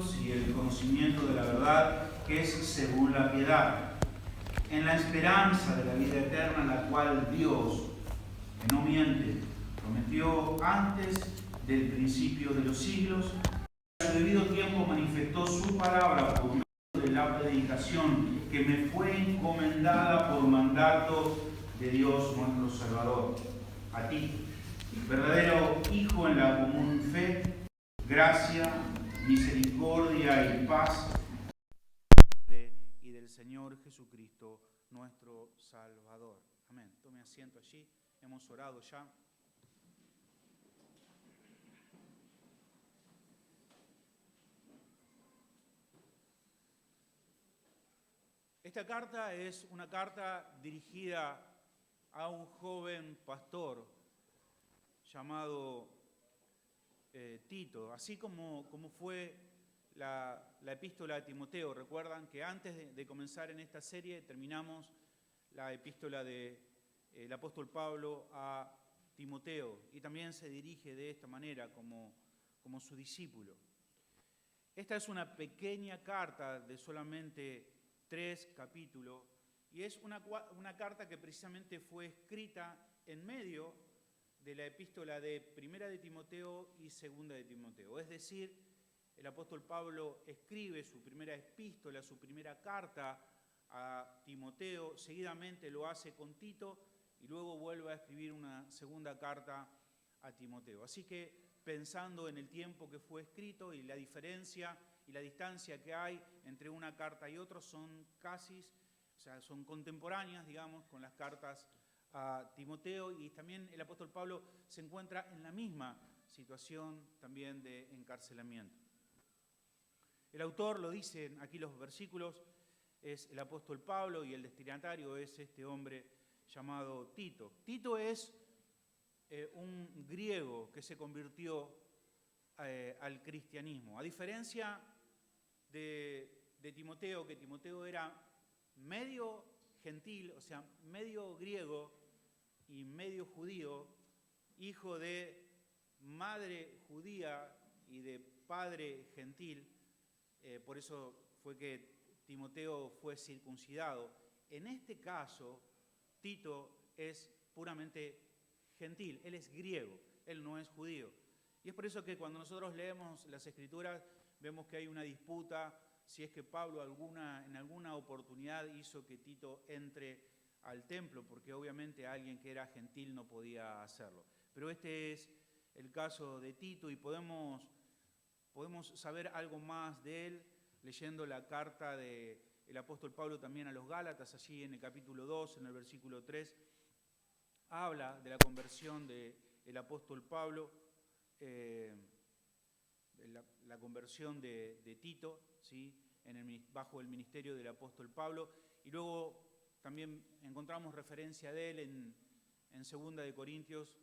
Dios y el conocimiento de la verdad que es según la piedad, en la esperanza de la vida eterna, la cual Dios, que no miente, prometió antes del principio de los siglos, a su debido tiempo manifestó su palabra por medio de la predicación que me fue encomendada por mandato de Dios nuestro Salvador. A ti, verdadero Hijo en la común fe, gracia, misericordia y paz y del Señor Jesucristo nuestro Salvador. Amén. Tome asiento allí. Hemos orado ya. Esta carta es una carta dirigida a un joven pastor llamado Tito, así como fue la epístola a Timoteo. Recuerdan que antes de comenzar en esta serie terminamos la epístola del apóstol Pablo a Timoteo y también se dirige de esta manera como su discípulo. Esta es una pequeña carta de solamente 3 capítulos y es una carta que precisamente fue escrita en medio de la epístola de Primera de Timoteo y Segunda de Timoteo. Es decir, el apóstol Pablo escribe su primera epístola, su primera carta a Timoteo, seguidamente lo hace con Tito y luego vuelve a escribir una segunda carta a Timoteo. Así que pensando en el tiempo que fue escrito y la diferencia y la distancia que hay entre una carta y otra son son contemporáneas, digamos, con las cartas a Timoteo, y también el apóstol Pablo se encuentra en la misma situación también de encarcelamiento. El autor, lo dicen aquí los versículos, es el apóstol Pablo y el destinatario es este hombre llamado Tito. Tito es un griego que se convirtió al cristianismo. A diferencia de Timoteo, que Timoteo era medio gentil, o sea, medio griego y medio judío, hijo de madre judía y de padre gentil, por eso fue que Timoteo fue circuncidado. En este caso, Tito es puramente gentil, él es griego, él no es judío. Y es por eso que cuando nosotros leemos las Escrituras, vemos que hay una disputa si es que Pablo en alguna oportunidad hizo que Tito entre al templo, porque obviamente alguien que era gentil no podía hacerlo. Pero este es el caso de Tito y podemos saber algo más de él leyendo la carta del apóstol Pablo también a los Gálatas, allí en el capítulo 2, en el versículo 3, habla de la conversión del apóstol Pablo, la conversión de Tito, ¿sí? Bajo el ministerio del apóstol Pablo, y luego también encontramos referencia de él en 2 de Corintios,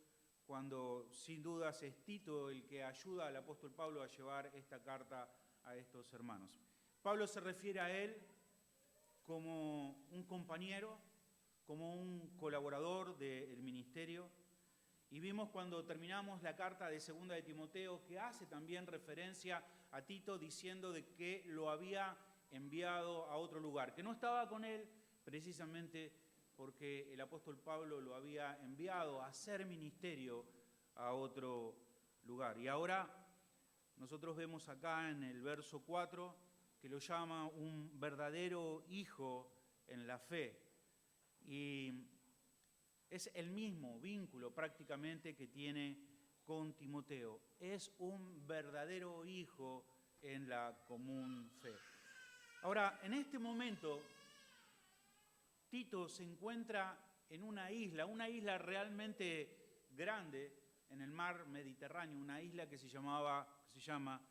cuando sin dudas es Tito el que ayuda al apóstol Pablo a llevar esta carta a estos hermanos. Pablo se refiere a él como un compañero, como un colaborador del ministerio, y vimos cuando terminamos la carta de 2 de Timoteo que hace también referencia a Tito diciendo de que lo había enviado a otro lugar, que no estaba con él precisamente porque el apóstol Pablo lo había enviado a hacer ministerio a otro lugar. Y ahora nosotros vemos acá en el verso 4 que lo llama un verdadero hijo en la fe. Y es el mismo vínculo prácticamente que tiene con Timoteo. Es un verdadero hijo en la común fe. Ahora, en este momento, Tito se encuentra en una isla realmente grande en el mar Mediterráneo, una isla que se llama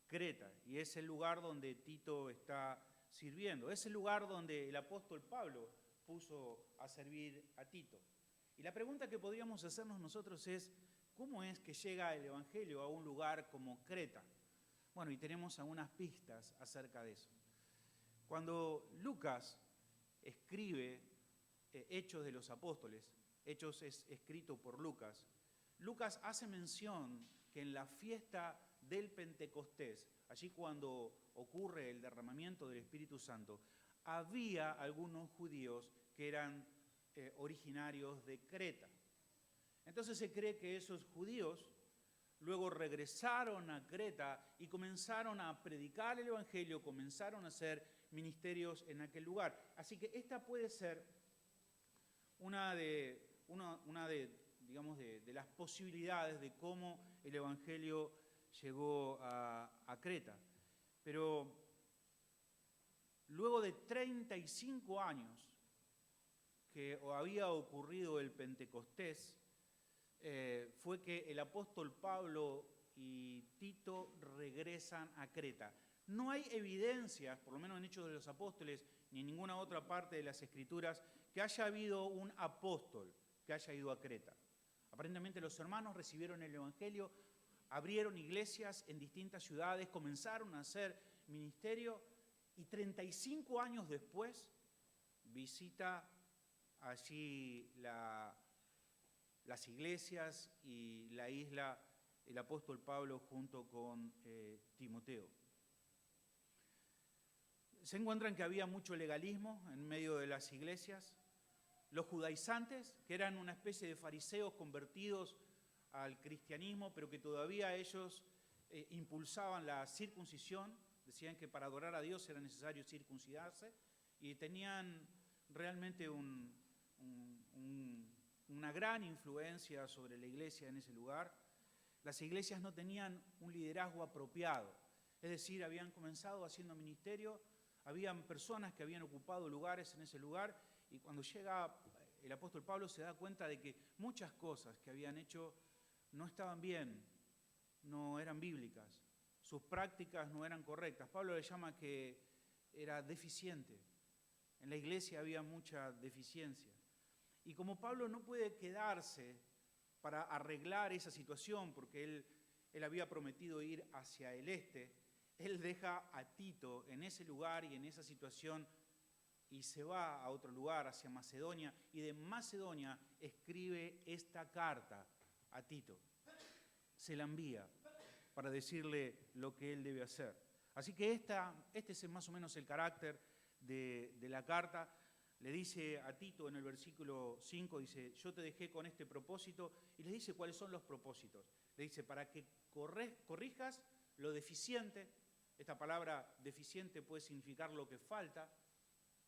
Creta, y es el lugar donde Tito está sirviendo. Es el lugar donde el apóstol Pablo puso a servir a Tito. Y la pregunta que podríamos hacernos nosotros es, ¿cómo es que llega el Evangelio a un lugar como Creta? Bueno, y tenemos algunas pistas acerca de eso. Cuando Lucas escribe Hechos de los Apóstoles, Hechos es escrito por Lucas, Lucas hace mención que en la fiesta del Pentecostés, allí cuando ocurre el derramamiento del Espíritu Santo, había algunos judíos que eran originarios de Creta. Entonces se cree que esos judíos luego regresaron a Creta y comenzaron a predicar el Evangelio, comenzaron a hacer ministerios en aquel lugar. Así que esta puede ser una de las posibilidades de cómo el Evangelio llegó a Creta. Pero luego de 35 años que había ocurrido el Pentecostés, fue que el apóstol Pablo y Tito regresan a Creta. No hay evidencias, por lo menos en Hechos de los Apóstoles, ni en ninguna otra parte de las Escrituras, que haya habido un apóstol que haya ido a Creta. Aparentemente los hermanos recibieron el Evangelio, abrieron iglesias en distintas ciudades, comenzaron a hacer ministerio y 35 años después visita allí las iglesias y la isla el apóstol Pablo junto con Timoteo. Se encuentran que había mucho legalismo en medio de las iglesias. Los judaizantes, que eran una especie de fariseos convertidos al cristianismo, pero que todavía ellos impulsaban la circuncisión, decían que para adorar a Dios era necesario circuncidarse, y tenían realmente una gran influencia sobre la iglesia en ese lugar. Las iglesias no tenían un liderazgo apropiado, es decir, habían comenzado haciendo ministerio, habían personas que habían ocupado lugares en ese lugar, y cuando llega el apóstol Pablo se da cuenta de que muchas cosas que habían hecho no estaban bien, no eran bíblicas, sus prácticas no eran correctas. Pablo le llama que era deficiente. En la iglesia había mucha deficiencia. Y como Pablo no puede quedarse para arreglar esa situación, porque él había prometido ir hacia el este, él deja a Tito en ese lugar y en esa situación y se va a otro lugar, hacia Macedonia, y de Macedonia escribe esta carta a Tito. Se la envía para decirle lo que él debe hacer. Así que este es más o menos el carácter de la carta. Le dice a Tito en el versículo 5, dice, yo te dejé con este propósito, y le dice cuáles son los propósitos. Le dice, para que corrijas lo deficiente. Esta palabra deficiente puede significar lo que falta.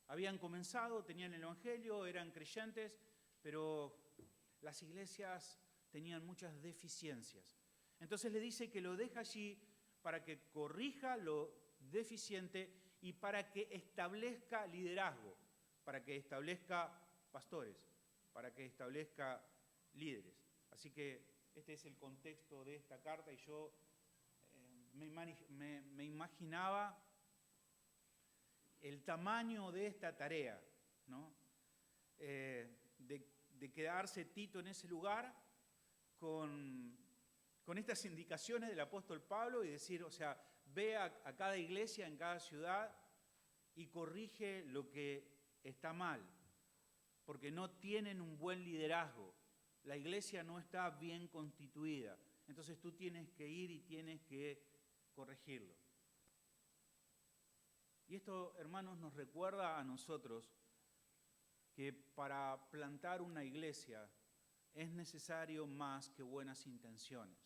Habían comenzado, tenían el Evangelio, eran creyentes, pero las iglesias tenían muchas deficiencias. Entonces le dice que lo deja allí para que corrija lo deficiente y para que establezca liderazgo, para que establezca pastores, para que establezca líderes. Así que este es el contexto de esta carta y yo me imaginaba el tamaño de esta tarea, ¿no? De quedarse Tito en ese lugar con estas indicaciones del apóstol Pablo y decir, o sea, ve a cada iglesia en cada ciudad y corrige lo que está mal, porque no tienen un buen liderazgo, la iglesia no está bien constituida, entonces tú tienes que ir y tienes que corregirlo. Y esto, hermanos, nos recuerda a nosotros que para plantar una iglesia es necesario más que buenas intenciones.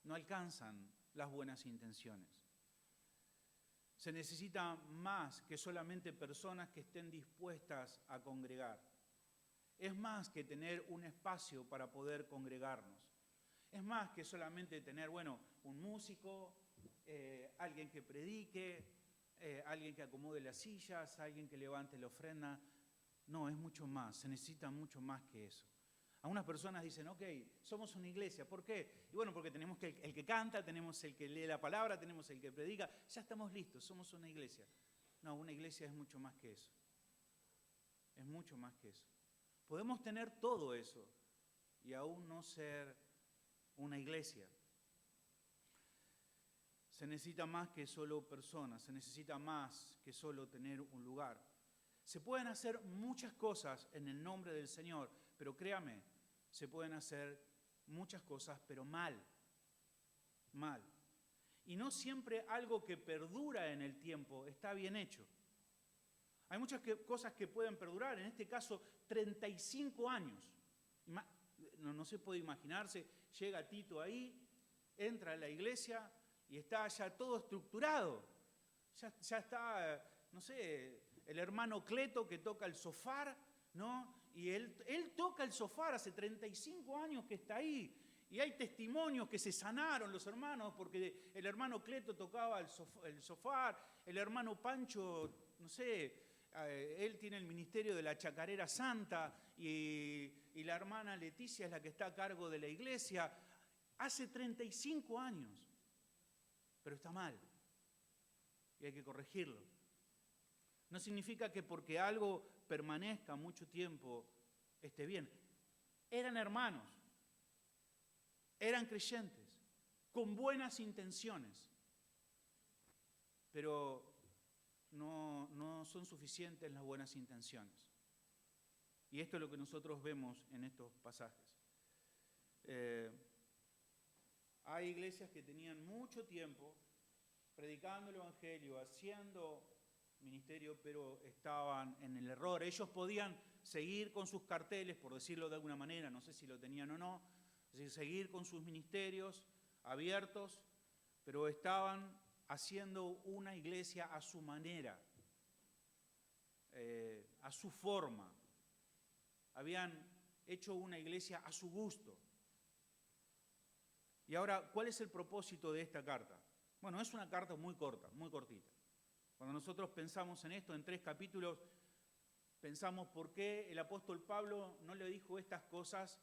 No alcanzan las buenas intenciones. Se necesita más que solamente personas que estén dispuestas a congregar. Es más que tener un espacio para poder congregarnos. Es más que solamente tener, un músico, alguien que predique, alguien que acomode las sillas, alguien que levante la ofrenda. No, es mucho más, se necesita mucho más que eso. Algunas personas dicen, ok, somos una iglesia, ¿por qué? Y bueno, porque tenemos el que canta, tenemos el que lee la palabra, tenemos el que predica, ya estamos listos, somos una iglesia. No, una iglesia es mucho más que eso. Es mucho más que eso. Podemos tener todo eso y aún no ser una iglesia. Se necesita más que solo personas, se necesita más que solo tener un lugar. Se pueden hacer muchas cosas en el nombre del Señor, pero créame, se pueden hacer muchas cosas, pero mal. Mal. Y no siempre algo que perdura en el tiempo está bien hecho. Hay muchas cosas que pueden perdurar, en este caso 35 años. No se puede imaginarse, llega Tito ahí, entra a la iglesia y está ya todo estructurado. Ya está, no sé, el hermano Cleto que toca el sofá, ¿no? Y él toca el sofá, hace 35 años que está ahí. Y hay testimonios que se sanaron los hermanos porque el hermano Cleto tocaba el sofá, el hermano Pancho, no sé, él tiene el ministerio de la chacarera santa y la hermana Leticia es la que está a cargo de la iglesia. Hace 35 años, pero está mal y hay que corregirlo. No significa que porque algo permanezca mucho tiempo esté bien. Eran hermanos, eran creyentes, con buenas intenciones, pero no son suficientes las buenas intenciones. Y esto es lo que nosotros vemos en estos pasajes. Hay iglesias que tenían mucho tiempo predicando el Evangelio, haciendo ministerio, pero estaban en el error. Ellos podían seguir con sus carteles, por decirlo de alguna manera, no sé si lo tenían o no, es decir, seguir con sus ministerios abiertos, pero estaban haciendo una iglesia a su manera, a su forma. Habían hecho una iglesia a su gusto. Y ahora, ¿cuál es el propósito de esta carta? Bueno, es una carta muy corta, muy cortita. Cuando nosotros pensamos en esto, en 3 capítulos, pensamos por qué el apóstol Pablo no le dijo estas cosas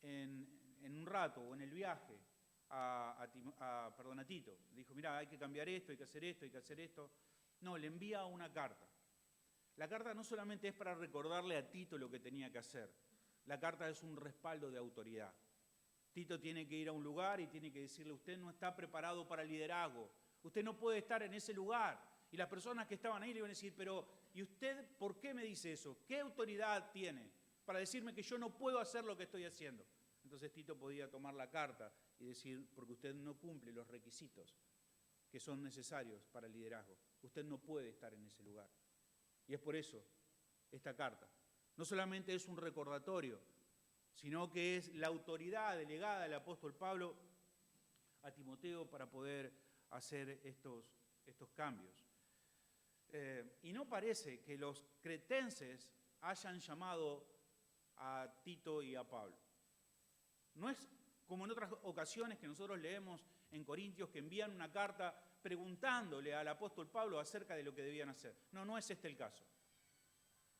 en un rato o en el viaje a Tito. Le dijo, mira, hay que cambiar esto, hay que hacer esto, hay que hacer esto. No, le envía una carta. La carta no solamente es para recordarle a Tito lo que tenía que hacer. La carta es un respaldo de autoridad. Tito tiene que ir a un lugar y tiene que decirle, usted no está preparado para el liderazgo. Usted no puede estar en ese lugar. Y las personas que estaban ahí le iban a decir, pero ¿y usted por qué me dice eso? ¿Qué autoridad tiene para decirme que yo no puedo hacer lo que estoy haciendo? Entonces Tito podía tomar la carta y decir, porque usted no cumple los requisitos que son necesarios para el liderazgo. Usted no puede estar en ese lugar. Y es por eso esta carta. No solamente es un recordatorio, sino que es la autoridad delegada del apóstol Pablo a Timoteo para poder hacer estos cambios. Y no parece que los cretenses hayan llamado a Tito y a Pablo. No es como en otras ocasiones que nosotros leemos en Corintios que envían una carta preguntándole al apóstol Pablo acerca de lo que debían hacer. No es este el caso.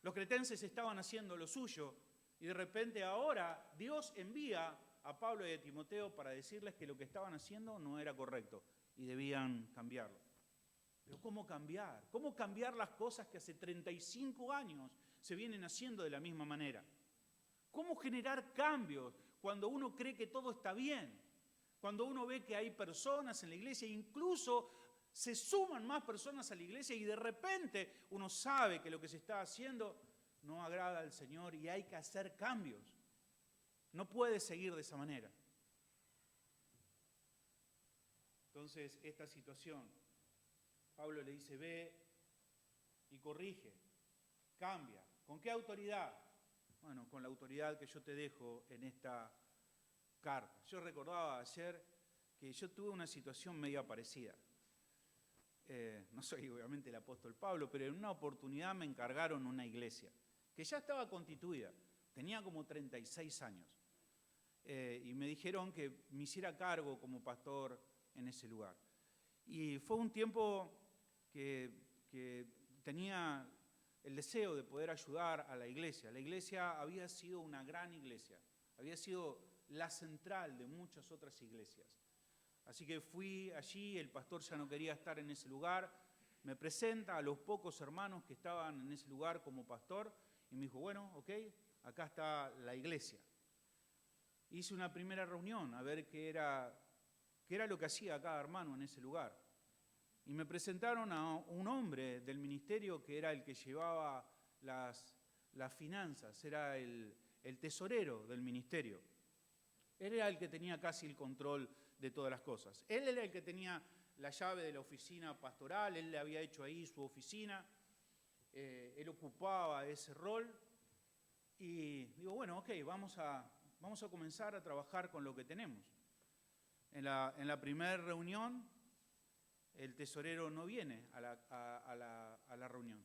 Los cretenses estaban haciendo lo suyo y de repente ahora Dios envía a Pablo y a Timoteo para decirles que lo que estaban haciendo no era correcto y debían cambiarlo. Pero ¿cómo cambiar? ¿Cómo cambiar las cosas que hace 35 años se vienen haciendo de la misma manera? ¿Cómo generar cambios cuando uno cree que todo está bien? Cuando uno ve que hay personas en la iglesia, incluso se suman más personas a la iglesia y de repente uno sabe que lo que se está haciendo no agrada al Señor y hay que hacer cambios. No puede seguir de esa manera. Entonces, esta situación, Pablo le dice, ve y corrige, cambia. ¿Con qué autoridad? Bueno, con la autoridad que yo te dejo en esta carta. Yo recordaba ayer que yo tuve una situación media parecida. No soy obviamente el apóstol Pablo, pero en una oportunidad me encargaron una iglesia que ya estaba constituida, tenía como 36 años. Y me dijeron que me hiciera cargo como pastor en ese lugar. Y fue un tiempo que tenía el deseo de poder ayudar a la iglesia. La iglesia había sido una gran iglesia, había sido la central de muchas otras iglesias. Así que fui allí, el pastor ya no quería estar en ese lugar, me presenta a los pocos hermanos que estaban en ese lugar como pastor y me dijo, bueno, ok, acá está la iglesia. Hice una primera reunión a ver qué era lo que hacía cada hermano en ese lugar. Y me presentaron a un hombre del ministerio que era el que llevaba las finanzas, era el tesorero del ministerio. Él era el que tenía casi el control de todas las cosas. Él era el que tenía la llave de la oficina pastoral, él le había hecho ahí su oficina, él ocupaba ese rol y digo, bueno, ok, vamos a comenzar a trabajar con lo que tenemos. En la primera reunión, el tesorero no viene a la reunión.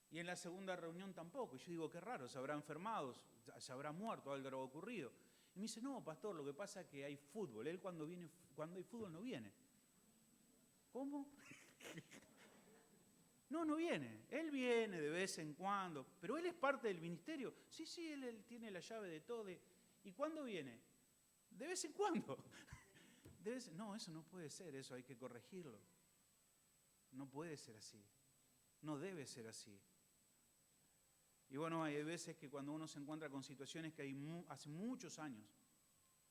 Y en la segunda reunión tampoco. Y yo digo, qué raro, se habrá enfermado, se habrá muerto, algo habrá ocurrido. Y me dice, no, pastor, lo que pasa es que hay fútbol. Él cuando hay fútbol no viene. ¿Cómo? No viene. Él viene de vez en cuando. Pero él es parte del ministerio. Sí, él tiene la llave de todo. ¿Y cuándo viene? De vez en cuando. No, eso no puede ser, eso hay que corregirlo. No puede ser así. No debe ser así. Y bueno, hay veces que cuando uno se encuentra con situaciones que hace muchos años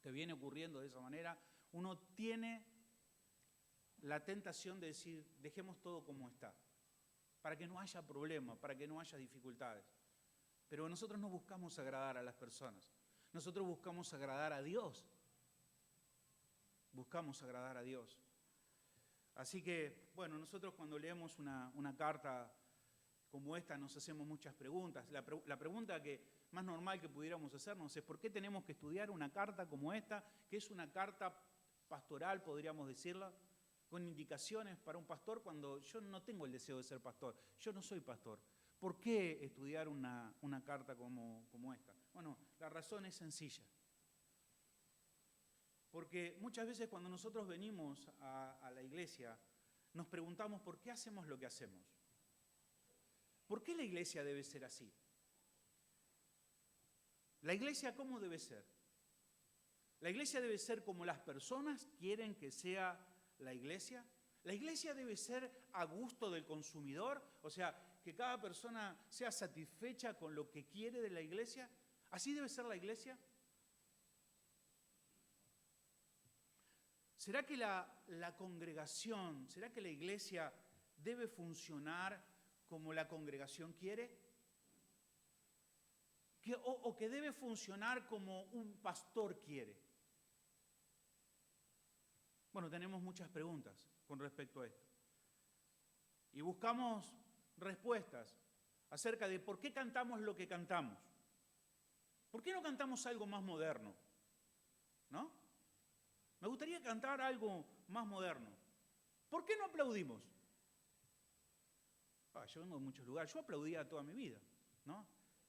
que viene ocurriendo de esa manera, uno tiene la tentación de decir, dejemos todo como está, para que no haya problemas, para que no haya dificultades. Pero nosotros no buscamos agradar a las personas, nosotros buscamos agradar a Dios. Buscamos agradar a Dios. Así que, bueno, nosotros cuando leemos una carta como esta nos hacemos muchas preguntas. La pregunta más normal que pudiéramos hacernos es ¿por qué tenemos que estudiar una carta como esta, que es una carta pastoral, podríamos decirla, con indicaciones para un pastor cuando yo no tengo el deseo de ser pastor? Yo no soy pastor. ¿Por qué estudiar una carta como esta? Bueno, la razón es sencilla. Porque muchas veces cuando nosotros venimos a la iglesia, nos preguntamos por qué hacemos lo que hacemos. ¿Por qué la iglesia debe ser así? ¿La iglesia cómo debe ser? ¿La iglesia debe ser como las personas quieren que sea la iglesia? ¿La iglesia debe ser a gusto del consumidor? O sea, que cada persona sea satisfecha con lo que quiere de la iglesia. ¿Así debe ser la iglesia? ¿Será que la congregación, será que la iglesia debe funcionar como la congregación quiere? ¿O que debe funcionar como un pastor quiere? Bueno, tenemos muchas preguntas con respecto a esto. Y buscamos respuestas acerca de por qué cantamos lo que cantamos. ¿Por qué no cantamos algo más moderno? ¿No? Me gustaría cantar algo más moderno. ¿Por qué no aplaudimos? Yo vengo de muchos lugares. Yo aplaudía toda mi vida, ¿no?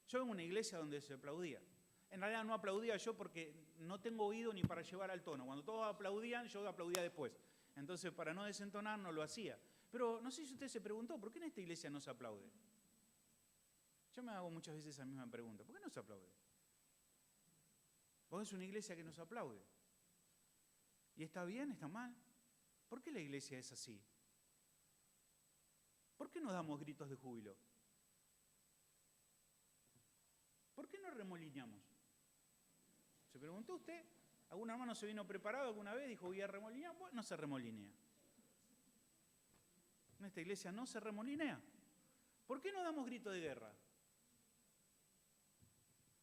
Yo vengo a una iglesia donde se aplaudía. En realidad no aplaudía yo porque no tengo oído ni para llevar al tono. Cuando todos aplaudían, yo aplaudía después. Entonces, para no desentonar, no lo hacía. Pero no sé si usted se preguntó, ¿por qué en esta iglesia no se aplaude? Yo me hago muchas veces esa misma pregunta. ¿Por qué no se aplaude? Vos es una iglesia que no se aplaude. ¿Y está bien? ¿Está mal? ¿Por qué la iglesia es así? ¿Por qué no damos gritos de júbilo? ¿Por qué no remolineamos? ¿Se preguntó usted? ¿Algún hermano se vino preparado alguna vez? Dijo, voy a remolinear. Bueno, no se remolinea. En esta iglesia no se remolinea. ¿Por qué no damos gritos de guerra?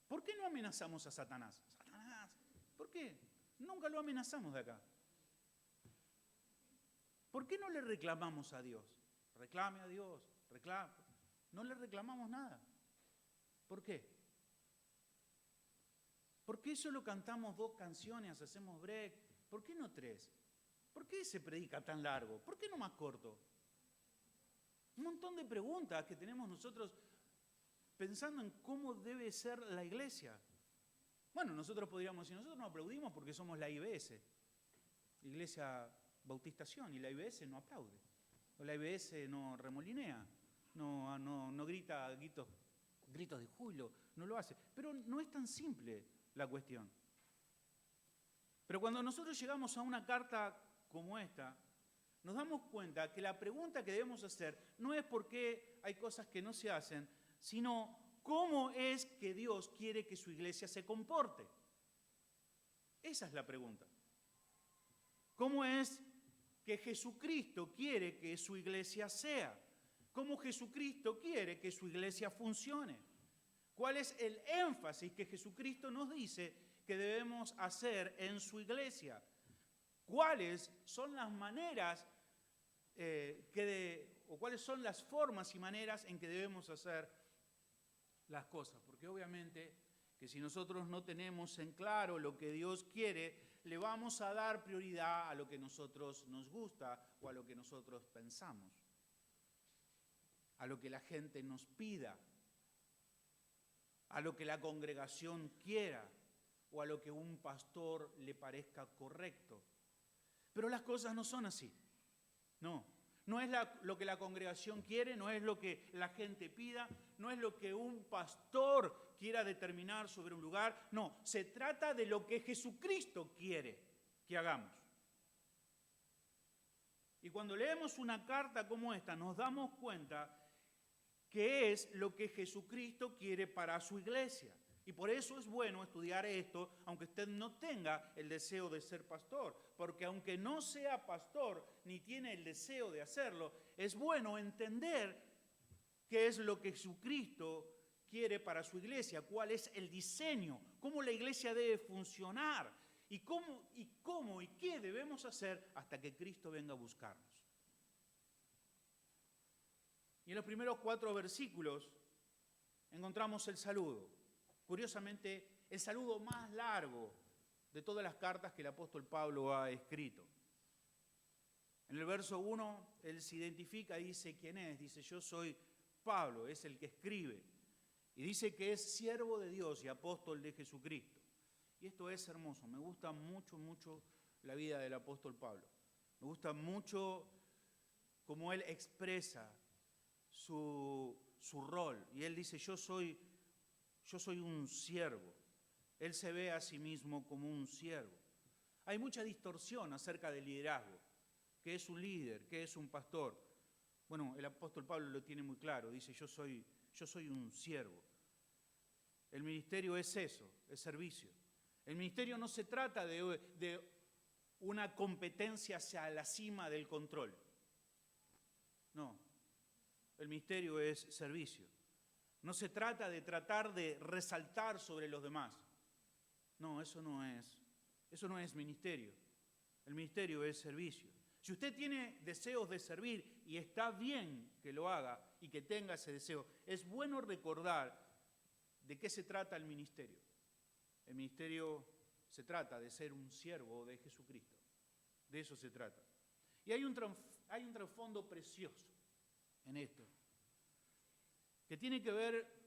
¿Por qué no amenazamos a Satanás? Satanás, ¿por qué? Nunca lo amenazamos de acá. ¿Por qué no le reclamamos a Dios? Reclame a Dios, reclame. No le reclamamos nada. ¿Por qué? ¿Por qué solo cantamos 2 canciones, hacemos break? ¿Por qué no 3? ¿Por qué se predica tan largo? ¿Por qué no más corto? Un montón de preguntas que tenemos nosotros pensando en cómo debe ser la iglesia. Bueno, nosotros podríamos decir, nosotros no aplaudimos porque somos la IBS, Iglesia Bautistación, y la IBS no aplaude. O la IBS no remolinea, no grita gritos de júbilo, no lo hace. Pero no es tan simple la cuestión. Pero cuando nosotros llegamos a una carta como esta, nos damos cuenta que la pregunta que debemos hacer no es por qué hay cosas que no se hacen, sino cómo es que Dios quiere que su iglesia se comporte. Esa es la pregunta. ¿Cómo es que Jesucristo quiere que su iglesia sea? ¿Cómo Jesucristo quiere que su iglesia funcione? ¿Cuál es el énfasis que Jesucristo nos dice que debemos hacer en su iglesia? cuáles son las maneras o cuáles son las formas y maneras en que debemos hacer las cosas. Porque obviamente que si nosotros no tenemos en claro lo que Dios quiere, le vamos a dar prioridad a lo que a nosotros nos gusta o a lo que nosotros pensamos, a lo que la gente nos pida, a lo que la congregación quiera o a lo que un pastor le parezca correcto. Pero las cosas no son así. No es lo que la congregación quiere, no es lo que la gente pida, no es lo que un pastor quiera determinar sobre un lugar. No, se trata de lo que Jesucristo quiere que hagamos. Y cuando leemos una carta como esta, nos damos cuenta que es lo que Jesucristo quiere para su iglesia. Y por eso es bueno estudiar esto, aunque usted no tenga el deseo de ser pastor. Porque aunque no sea pastor, ni tiene el deseo de hacerlo, es bueno entender qué es lo que Jesucristo quiere para su iglesia, cuál es el diseño, cómo la iglesia debe funcionar, y cómo y qué debemos hacer hasta que Cristo venga a buscarnos. Y en los primeros 4 versículos encontramos el saludo. Curiosamente, el saludo más largo de todas las cartas que el apóstol Pablo ha escrito. En el verso 1, él se identifica y dice quién es. Dice, yo soy Pablo, es el que escribe. Y dice que es siervo de Dios y apóstol de Jesucristo. Y esto es hermoso. Me gusta mucho, mucho la vida del apóstol Pablo. Me gusta mucho cómo él expresa su rol. Y él dice, yo soy un siervo. Él se ve a sí mismo como un siervo. Hay mucha distorsión acerca del liderazgo. ¿Qué es un líder? ¿Qué es un pastor? Bueno, el apóstol Pablo lo tiene muy claro. Dice, yo soy un siervo. El ministerio es eso, es servicio. El ministerio no se trata de una competencia hacia la cima del control. No, el ministerio es servicio. No se trata de tratar de resaltar sobre los demás. No, eso no es ministerio. El ministerio es servicio. Si usted tiene deseos de servir y está bien que lo haga y que tenga ese deseo, es bueno recordar de qué se trata el ministerio. El ministerio se trata de ser un siervo de Jesucristo. De eso se trata. Y hay un trasfondo precioso en esto, que tiene que ver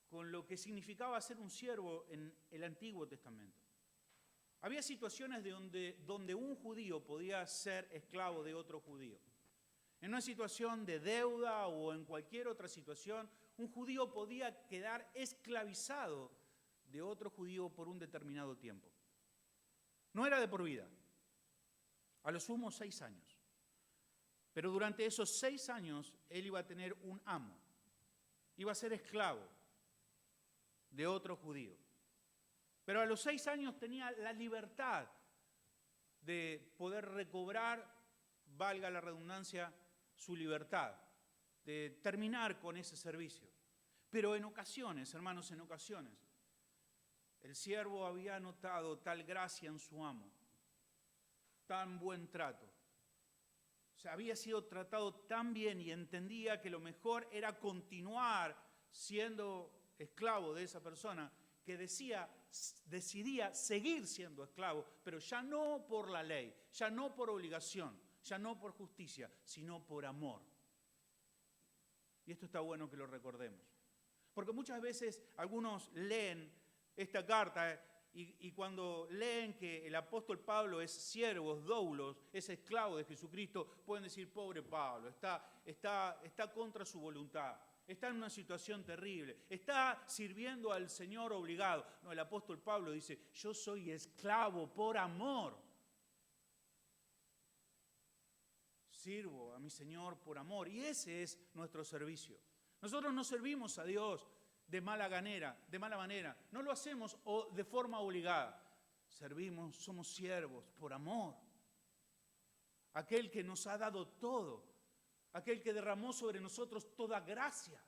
con lo que significaba ser un siervo en el Antiguo Testamento. Había situaciones donde un judío podía ser esclavo de otro judío. En una situación de deuda o en cualquier otra situación, un judío podía quedar esclavizado de otro judío por un determinado tiempo. No era de por vida, a lo sumo 6 años. Pero durante esos 6 años él iba a tener un amo, iba a ser esclavo de otro judío. Pero a los 6 años tenía la libertad de poder recobrar, valga la redundancia, su libertad, de terminar con ese servicio. Pero en ocasiones, hermanos, el siervo había notado tal gracia en su amo, tan buen trato. O sea, había sido tratado tan bien y entendía que lo mejor era continuar siendo esclavo de esa persona, que decidía seguir siendo esclavo, pero ya no por la ley, ya no por obligación, ya no por justicia, sino por amor. Y esto está bueno que lo recordemos. Porque muchas veces algunos leen esta carta y cuando leen que el apóstol Pablo es siervo, es doulos, es esclavo de Jesucristo, pueden decir, pobre Pablo, está contra su voluntad. Está en una situación terrible, está sirviendo al Señor obligado. No, el apóstol Pablo dice, yo soy esclavo por amor. Sirvo a mi Señor por amor y ese es nuestro servicio. Nosotros no servimos a Dios de mala manera, no lo hacemos de forma obligada. Servimos, somos siervos por amor. Aquel que nos ha dado todo. Aquel que derramó sobre nosotros toda gracia.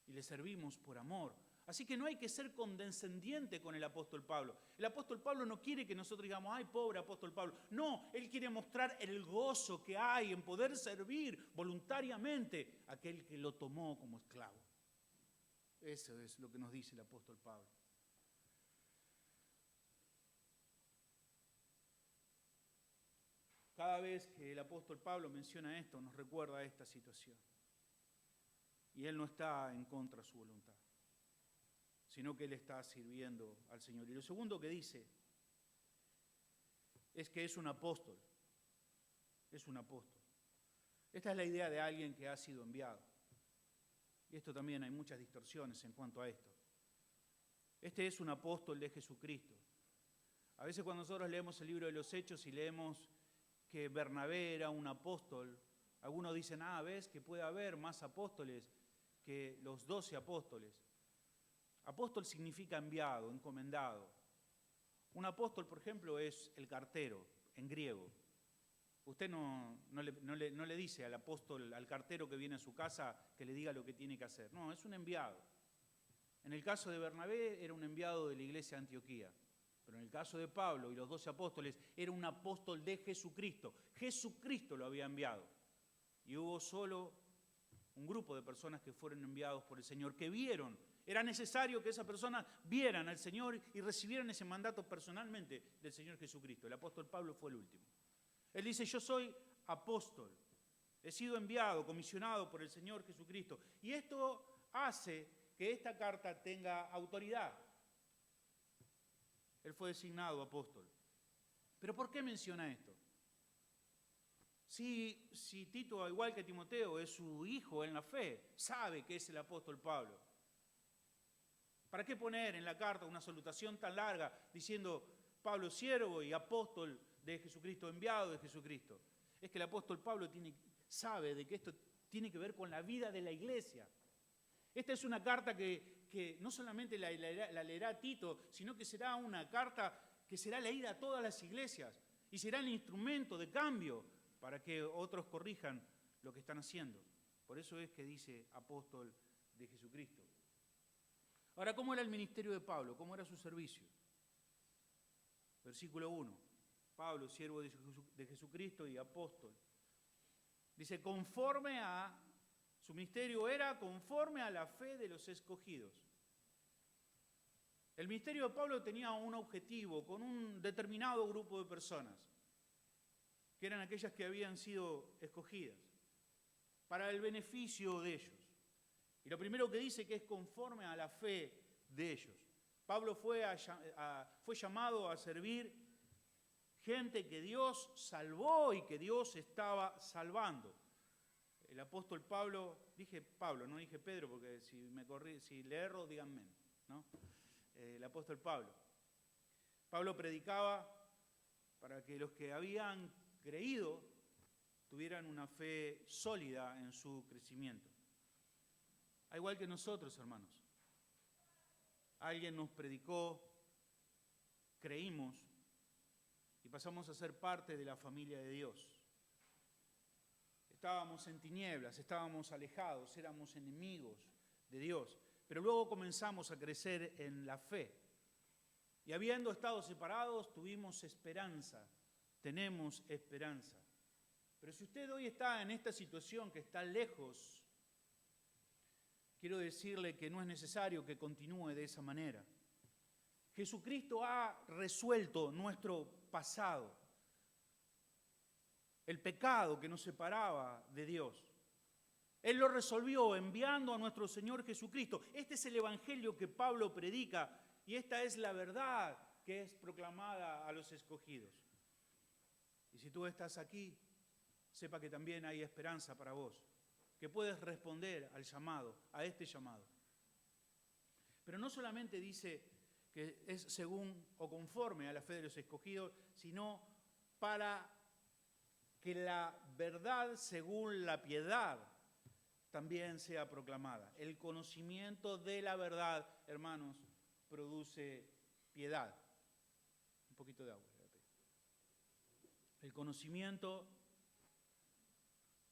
Y le servimos por amor. Así que no hay que ser condescendiente con el apóstol Pablo. El apóstol Pablo no quiere que nosotros digamos, ay, pobre apóstol Pablo. No, él quiere mostrar el gozo que hay en poder servir voluntariamente a aquel que lo tomó como esclavo. Eso es lo que nos dice el apóstol Pablo. Cada vez que el apóstol Pablo menciona esto, nos recuerda esta situación. Y él no está en contra de su voluntad, sino que él está sirviendo al Señor. Y lo segundo que dice es que es un apóstol. Es un apóstol. Esta es la idea de alguien que ha sido enviado. Y esto también hay muchas distorsiones en cuanto a esto. Este es un apóstol de Jesucristo. A veces cuando nosotros leemos el libro de los Hechos y leemos que Bernabé era un apóstol, algunos dicen, ves que puede haber más apóstoles que los 12 apóstoles. Apóstol significa enviado, encomendado. Un apóstol, por ejemplo, es el cartero, en griego. Usted no le dice al apóstol, al cartero que viene a su casa, que le diga lo que tiene que hacer. No, es un enviado. En el caso de Bernabé, era un enviado de la iglesia de Antioquía. Pero en el caso de Pablo y los 12 apóstoles, era un apóstol de Jesucristo. Jesucristo lo había enviado. Y hubo solo un grupo de personas que fueron enviados por el Señor, que vieron. Era necesario que esas personas vieran al Señor y recibieran ese mandato personalmente del Señor Jesucristo. El apóstol Pablo fue el último. Él dice, yo soy apóstol. He sido enviado, comisionado por el Señor Jesucristo. Y esto hace que esta carta tenga autoridad. Él fue designado apóstol. ¿Pero por qué menciona esto? Si Tito, al igual que Timoteo, es su hijo en la fe, sabe que es el apóstol Pablo. ¿Para qué poner en la carta una salutación tan larga diciendo Pablo siervo y apóstol de Jesucristo, enviado de Jesucristo? Es que el apóstol Pablo sabe de que esto tiene que ver con la vida de la iglesia. Esta es una carta que no solamente la leerá Tito, sino que será una carta que será leída a todas las iglesias y será el instrumento de cambio para que otros corrijan lo que están haciendo. Por eso es que dice apóstol de Jesucristo. Ahora, ¿cómo era el ministerio de Pablo? ¿Cómo era su servicio? Versículo 1. Pablo, siervo de Jesucristo y apóstol. Dice, su ministerio era conforme a la fe de los escogidos. El ministerio de Pablo tenía un objetivo con un determinado grupo de personas, que eran aquellas que habían sido escogidas, para el beneficio de ellos. Y lo primero que dice que es conforme a la fe de ellos. Pablo fue llamado a servir gente que Dios salvó y que Dios estaba salvando. El apóstol Pablo, dije Pablo, no dije Pedro, porque si le erro, díganme, ¿no? El apóstol Pablo. Pablo predicaba para que los que habían creído tuvieran una fe sólida en su crecimiento. Al igual que nosotros, hermanos. Alguien nos predicó, creímos y pasamos a ser parte de la familia de Dios. Estábamos en tinieblas, estábamos alejados, éramos enemigos de Dios, pero luego comenzamos a crecer en la fe. Y habiendo estado separados, tuvimos esperanza, tenemos esperanza. Pero si usted hoy está en esta situación que está lejos, quiero decirle que no es necesario que continúe de esa manera. Jesucristo ha resuelto nuestro pasado, el pecado que nos separaba de Dios. Él lo resolvió enviando a nuestro Señor Jesucristo. Este es el evangelio que Pablo predica y esta es la verdad que es proclamada a los escogidos. Y si tú estás aquí, sepa que también hay esperanza para vos, que puedes responder al llamado, a este llamado. Pero no solamente dice que es según o conforme a la fe de los escogidos, sino para que la verdad según la piedad también sea proclamada. El conocimiento de la verdad, hermanos, produce piedad. Un poquito de agua. El conocimiento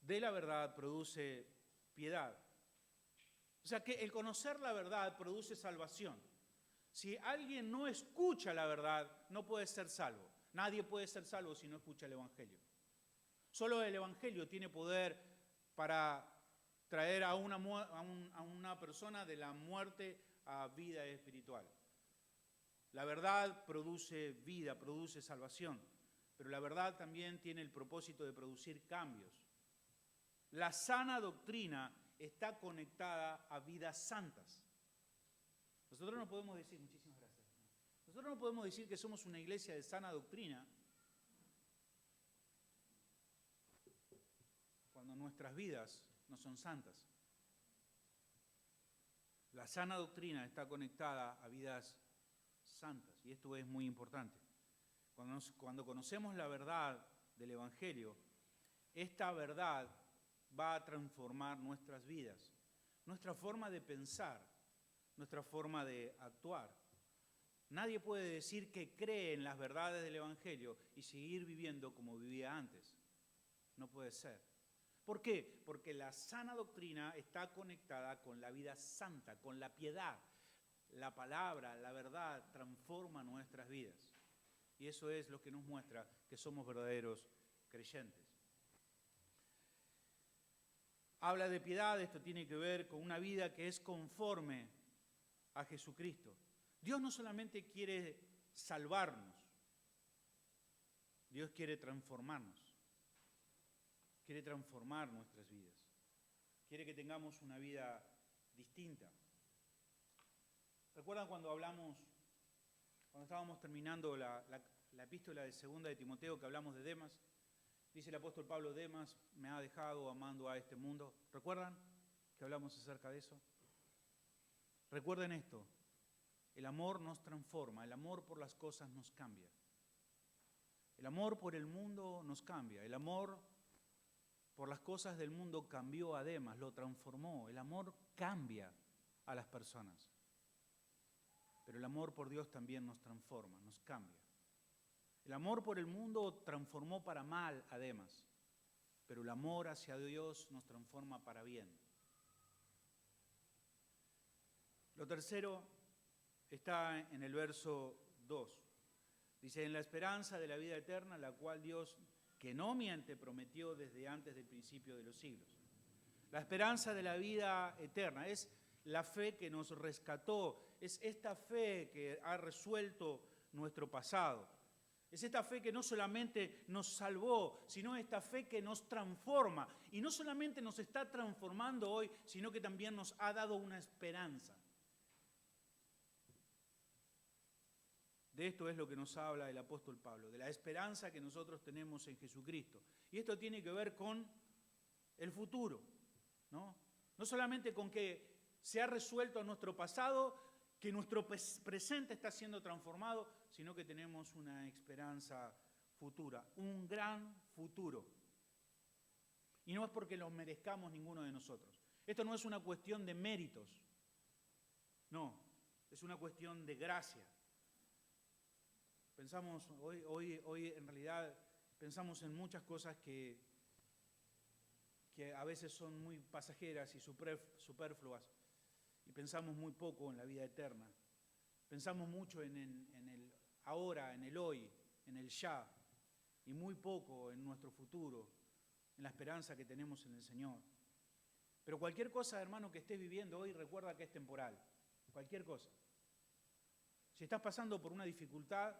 de la verdad produce piedad. O sea que el conocer la verdad produce salvación. Si alguien no escucha la verdad, no puede ser salvo. Nadie puede ser salvo si no escucha el Evangelio. Solo el Evangelio tiene poder para traer a una persona de la muerte a vida espiritual. La verdad produce vida, produce salvación, pero la verdad también tiene el propósito de producir cambios. La sana doctrina está conectada a vidas santas. Nosotros no podemos decir, muchísimas gracias, nosotros no podemos decir que somos una iglesia de sana doctrina cuando nuestras vidas no son santas. La sana doctrina está conectada a vidas santas, y esto es muy importante. Cuando conocemos la verdad del Evangelio, esta verdad va a transformar nuestras vidas, nuestra forma de pensar, nuestra forma de actuar. Nadie puede decir que cree en las verdades del Evangelio y seguir viviendo como vivía antes. No puede ser. ¿Por qué? Porque la sana doctrina está conectada con la vida santa, con la piedad. La palabra, la verdad, transforma nuestras vidas. Y eso es lo que nos muestra que somos verdaderos creyentes. Habla de piedad, esto tiene que ver con una vida que es conforme a Jesucristo. Dios no solamente quiere salvarnos, Dios quiere transformarnos. Quiere transformar nuestras vidas. Quiere que tengamos una vida distinta. ¿Recuerdan cuando estábamos terminando la epístola de segunda de Timoteo, que hablamos de Demas? Dice el apóstol Pablo, Demas me ha dejado amando a este mundo. ¿Recuerdan que hablamos acerca de eso? Recuerden esto, el amor nos transforma, el amor por las cosas nos cambia. El amor por el mundo nos cambia, el amor por las cosas del mundo cambió a Demas, lo transformó. El amor cambia a las personas. Pero el amor por Dios también nos transforma, nos cambia. El amor por el mundo transformó para mal a Demas, pero el amor hacia Dios nos transforma para bien. Lo tercero está en el verso 2. Dice, en la esperanza de la vida eterna, la cual Dios, que no miente, prometió desde antes del principio de los siglos. La esperanza de la vida eterna es la fe que nos rescató, es esta fe que ha resuelto nuestro pasado. Es esta fe que no solamente nos salvó, sino esta fe que nos transforma. Y no solamente nos está transformando hoy, sino que también nos ha dado una esperanza. De esto es lo que nos habla el apóstol Pablo, de la esperanza que nosotros tenemos en Jesucristo. Y esto tiene que ver con el futuro, ¿no? No solamente con que se ha resuelto nuestro pasado, que nuestro presente está siendo transformado, sino que tenemos una esperanza futura, un gran futuro. Y no es porque lo merezcamos ninguno de nosotros. Esto no es una cuestión de méritos, no, es una cuestión de gracia. Pensamos, hoy en realidad pensamos en muchas cosas que a veces son muy pasajeras y superfluas, y pensamos muy poco en la vida eterna. Pensamos mucho en el ahora, en el hoy, en el ya, y muy poco en nuestro futuro, en la esperanza que tenemos en el Señor. Pero cualquier cosa, hermano, que estés viviendo hoy, recuerda que es temporal. Cualquier cosa. Si estás pasando por una dificultad,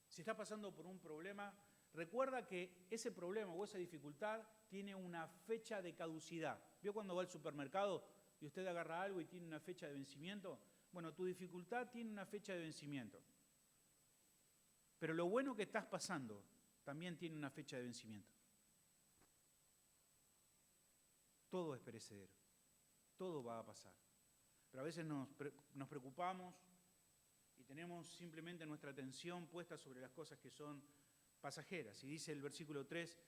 si estás pasando por un problema, recuerda que ese problema o esa dificultad tiene una fecha de caducidad. ¿Vio cuando va al supermercado y usted agarra algo y tiene una fecha de vencimiento? Bueno, tu dificultad tiene una fecha de vencimiento. Pero lo bueno que estás pasando también tiene una fecha de vencimiento. Todo es perecedero. Todo va a pasar. Pero a veces nos preocupamos y tenemos simplemente nuestra atención puesta sobre las cosas que son pasajeras. Y dice el versículo 3,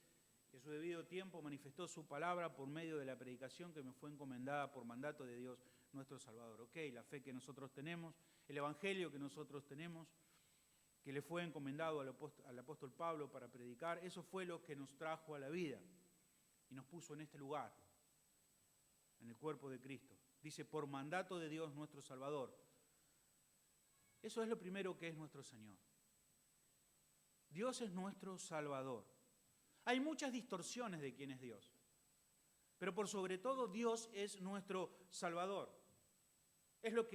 que a su debido tiempo manifestó su palabra por medio de la predicación que me fue encomendada por mandato de Dios nuestro Salvador. Ok, la fe que nosotros tenemos, el evangelio que nosotros tenemos, que le fue encomendado al apóstol Pablo para predicar, eso fue lo que nos trajo a la vida y nos puso en este lugar, en el cuerpo de Cristo. Dice, por mandato de Dios nuestro Salvador. Eso es lo primero que es nuestro Señor. Dios es nuestro Salvador. Hay muchas distorsiones de quién es Dios, pero por sobre todo Dios es nuestro Salvador. Es lo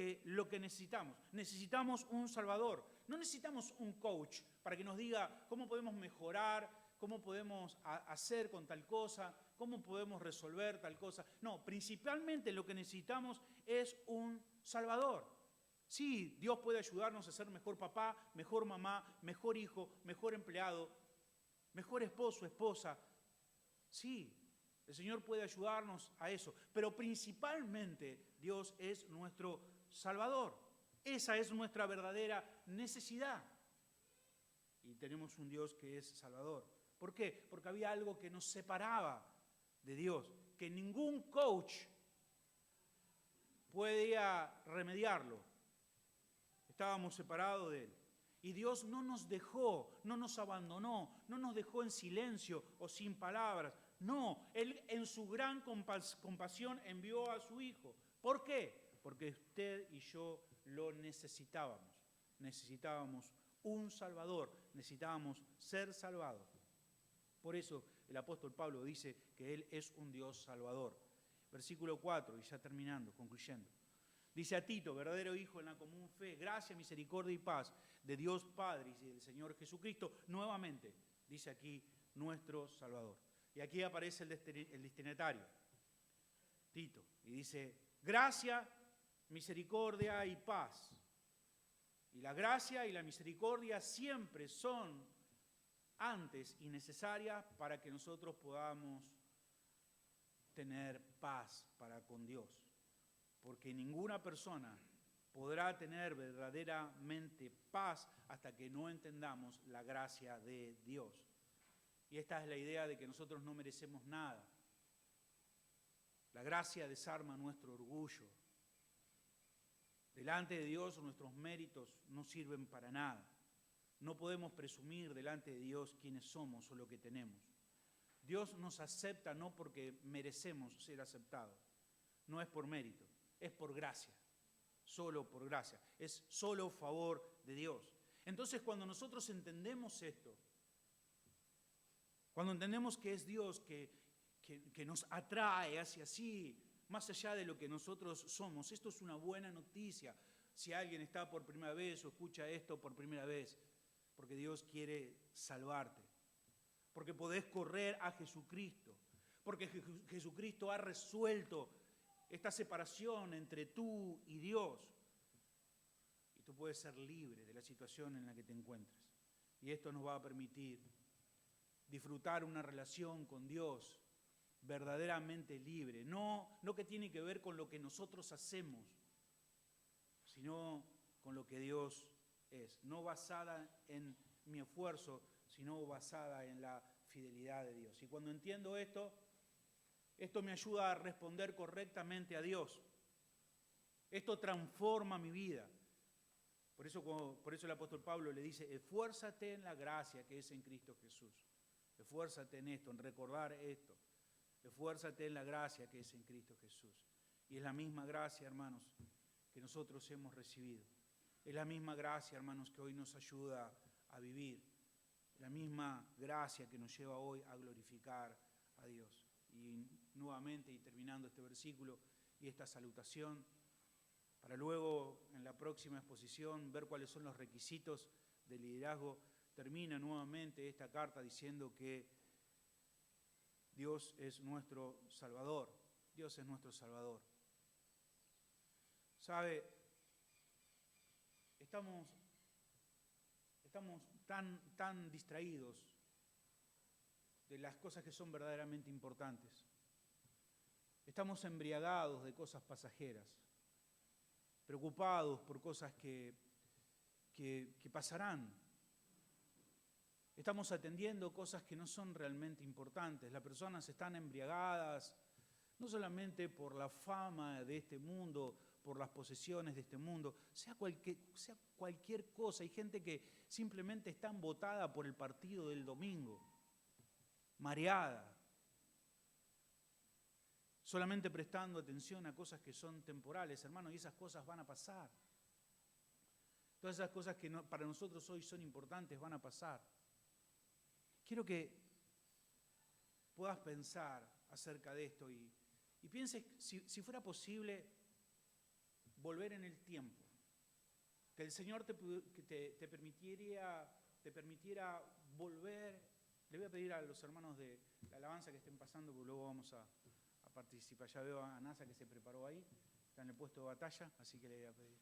que necesitamos. Necesitamos un Salvador. No necesitamos un coach para que nos diga cómo podemos mejorar, cómo podemos hacer con tal cosa, cómo podemos resolver tal cosa. No, principalmente lo que necesitamos es un Salvador. Sí, Dios puede ayudarnos a ser mejor papá, mejor mamá, mejor hijo, mejor empleado, mejor esposo, esposa. Sí, el Señor puede ayudarnos a eso, pero principalmente Dios es nuestro Salvador. Esa es nuestra verdadera necesidad. Y tenemos un Dios que es Salvador. ¿Por qué? Porque había algo que nos separaba de Dios, que ningún coach podía remediarlo. Estábamos separados de Él. Y Dios no nos dejó, no nos abandonó, no nos dejó en silencio o sin palabras. No, Él en su gran compasión envió a su Hijo. ¿Por qué? Porque usted y yo lo necesitábamos. Necesitábamos un Salvador, necesitábamos ser salvados. Por eso el apóstol Pablo dice que Él es un Dios salvador. Versículo 4, y ya terminando, concluyendo. Dice a Tito, verdadero hijo en la común fe, gracia, misericordia y paz de Dios Padre y del Señor Jesucristo, nuevamente, dice aquí, nuestro Salvador. Y aquí aparece el destinatario, Tito, y dice, gracia, misericordia y paz. Y la gracia y la misericordia siempre son antes y necesarias para que nosotros podamos tener paz para con Dios. Porque ninguna persona podrá tener verdaderamente paz hasta que no entendamos la gracia de Dios. Y esta es la idea de que nosotros no merecemos nada. La gracia desarma nuestro orgullo. Delante de Dios nuestros méritos no sirven para nada. No podemos presumir delante de Dios quiénes somos o lo que tenemos. Dios nos acepta no porque merecemos ser aceptados. No es por mérito. Es por gracia, solo por gracia, es solo favor de Dios. Entonces cuando nosotros entendemos esto, cuando entendemos que es Dios que nos atrae hacia sí, más allá de lo que nosotros somos, esto es una buena noticia si alguien está por primera vez o escucha esto por primera vez, porque Dios quiere salvarte, porque podés correr a Jesucristo, porque Jesucristo ha resuelto esta separación entre tú y Dios. Y tú puedes ser libre de la situación en la que te encuentres. Y esto nos va a permitir disfrutar una relación con Dios verdaderamente libre. No que tiene que ver con lo que nosotros hacemos, sino con lo que Dios es. No basada en mi esfuerzo, sino basada en la fidelidad de Dios. Y cuando entiendo esto me ayuda a responder correctamente a Dios. Esto transforma mi vida. Por eso el apóstol Pablo le dice, esfuérzate en la gracia que es en Cristo Jesús. Esfuérzate en esto, en recordar esto. Esfuérzate en la gracia que es en Cristo Jesús. Y es la misma gracia, hermanos, que nosotros hemos recibido. Es la misma gracia, hermanos, que hoy nos ayuda a vivir. La misma gracia que nos lleva hoy a glorificar a Dios. Y nuevamente, y terminando este versículo y esta salutación, para luego en la próxima exposición ver cuáles son los requisitos del liderazgo, termina nuevamente esta carta diciendo que Dios es nuestro Salvador. Dios es nuestro Salvador. ¿Sabe? Estamos tan distraídos de las cosas que son verdaderamente importantes. Estamos embriagados de cosas pasajeras, preocupados por cosas que pasarán. Estamos atendiendo cosas que no son realmente importantes. Las personas están embriagadas no solamente por la fama de este mundo, por las posesiones de este mundo, sea cualquier cosa. Hay gente que simplemente está embotada por el partido del domingo, mareada. solamente prestando atención a cosas que son temporales, hermano, y esas cosas van a pasar. Todas esas cosas que para nosotros hoy son importantes van a pasar. Quiero que puedas pensar acerca de esto y pienses si fuera posible volver en el tiempo. Que el Señor te permitiera volver. Le voy a pedir a los hermanos de la alabanza que estén pasando, porque luego vamos a participar. Ya veo a Nasa que se preparó ahí, está en el puesto de batalla, así que le voy a pedir.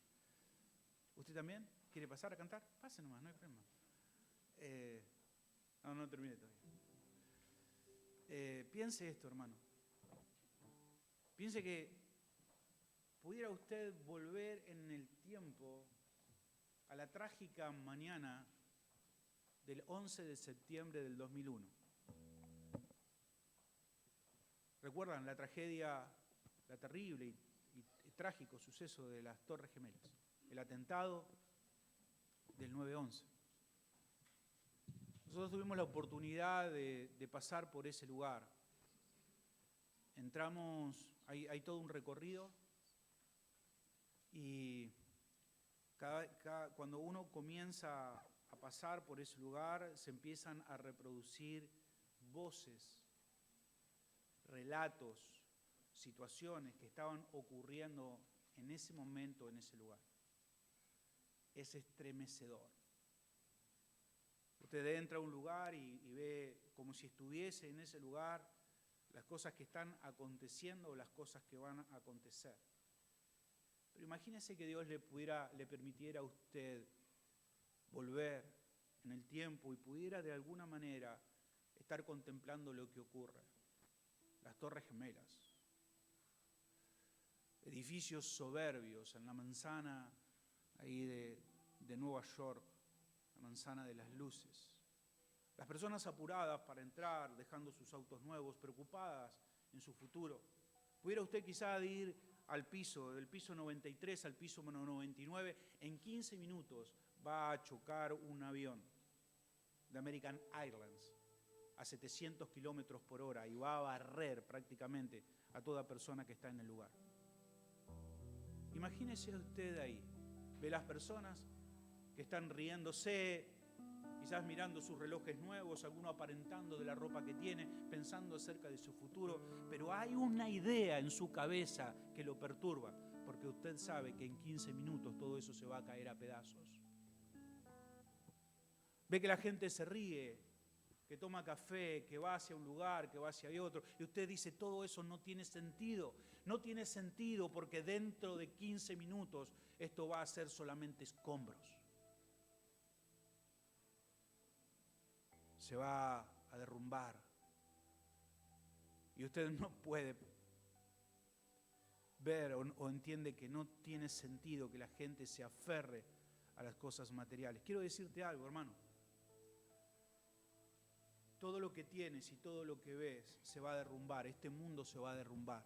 ¿Usted también quiere pasar a cantar? Pase nomás, no hay problema. No termine todavía. Piense esto, hermano. Piense que pudiera usted volver en el tiempo a la trágica mañana del 11 de septiembre del 2001. ¿Recuerdan la tragedia, la terrible y trágico suceso de las Torres Gemelas? El atentado del 9/11. Nosotros tuvimos la oportunidad de pasar por ese lugar. Entramos, hay todo un recorrido y cuando uno comienza a pasar por ese lugar, se empiezan a reproducir voces, relatos, situaciones que estaban ocurriendo en ese momento, en ese lugar. Es estremecedor. Usted entra a un lugar y ve como si estuviese en ese lugar las cosas que están aconteciendo o las cosas que van a acontecer. Pero imagínese que Dios le permitiera a usted volver en el tiempo y pudiera de alguna manera estar contemplando lo que ocurre. Las Torres Gemelas. Edificios soberbios en la manzana ahí de Nueva York, la manzana de las luces. Las personas apuradas para entrar, dejando sus autos nuevos, preocupadas en su futuro. Pudiera usted quizá ir del piso 93 al piso 99, en 15 minutos va a chocar un avión de American Airlines a 700 kilómetros por hora y va a barrer prácticamente a toda persona que está en el lugar. Imagínese usted ahí, ve las personas que están riéndose, quizás mirando sus relojes nuevos, alguno aparentando de la ropa que tiene, pensando acerca de su futuro, pero hay una idea en su cabeza que lo perturba, porque usted sabe que en 15 minutos todo eso se va a caer a pedazos. Ve que la gente se ríe, que toma café, que va hacia un lugar, que va hacia otro, y usted dice, todo eso no tiene sentido. No tiene sentido porque dentro de 15 minutos esto va a ser solamente escombros. Se va a derrumbar. Y usted no puede ver o entiende que no tiene sentido que la gente se aferre a las cosas materiales. Quiero decirte algo, hermano. Todo lo que tienes y todo lo que ves se va a derrumbar. Este mundo se va a derrumbar.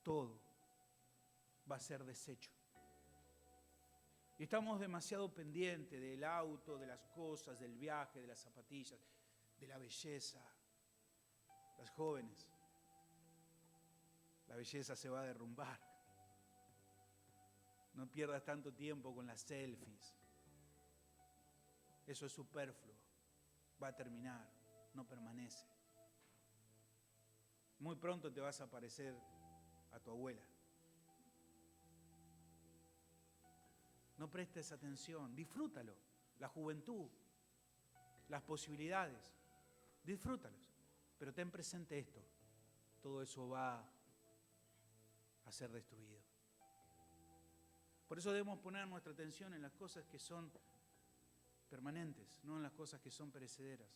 Todo va a ser deshecho. Y estamos demasiado pendientes del auto, de las cosas, del viaje, de las zapatillas, de la belleza. Las jóvenes, la belleza se va a derrumbar. No pierdas tanto tiempo con las selfies. Eso es superfluo. Va a terminar, no permanece. Muy pronto te vas a parecer a tu abuela. No prestes atención, disfrútalo, la juventud, las posibilidades, disfrútalos. Pero ten presente esto, todo eso va a ser destruido. Por eso debemos poner nuestra atención en las cosas que son permanentes, no en las cosas que son perecederas.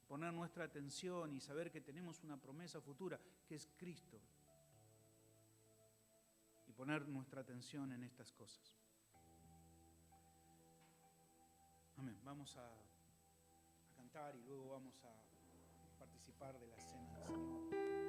Poner nuestra atención y saber que tenemos una promesa futura, que es Cristo. Y poner nuestra atención en estas cosas. Amén. Vamos a cantar y luego vamos a participar de la cena del Señor.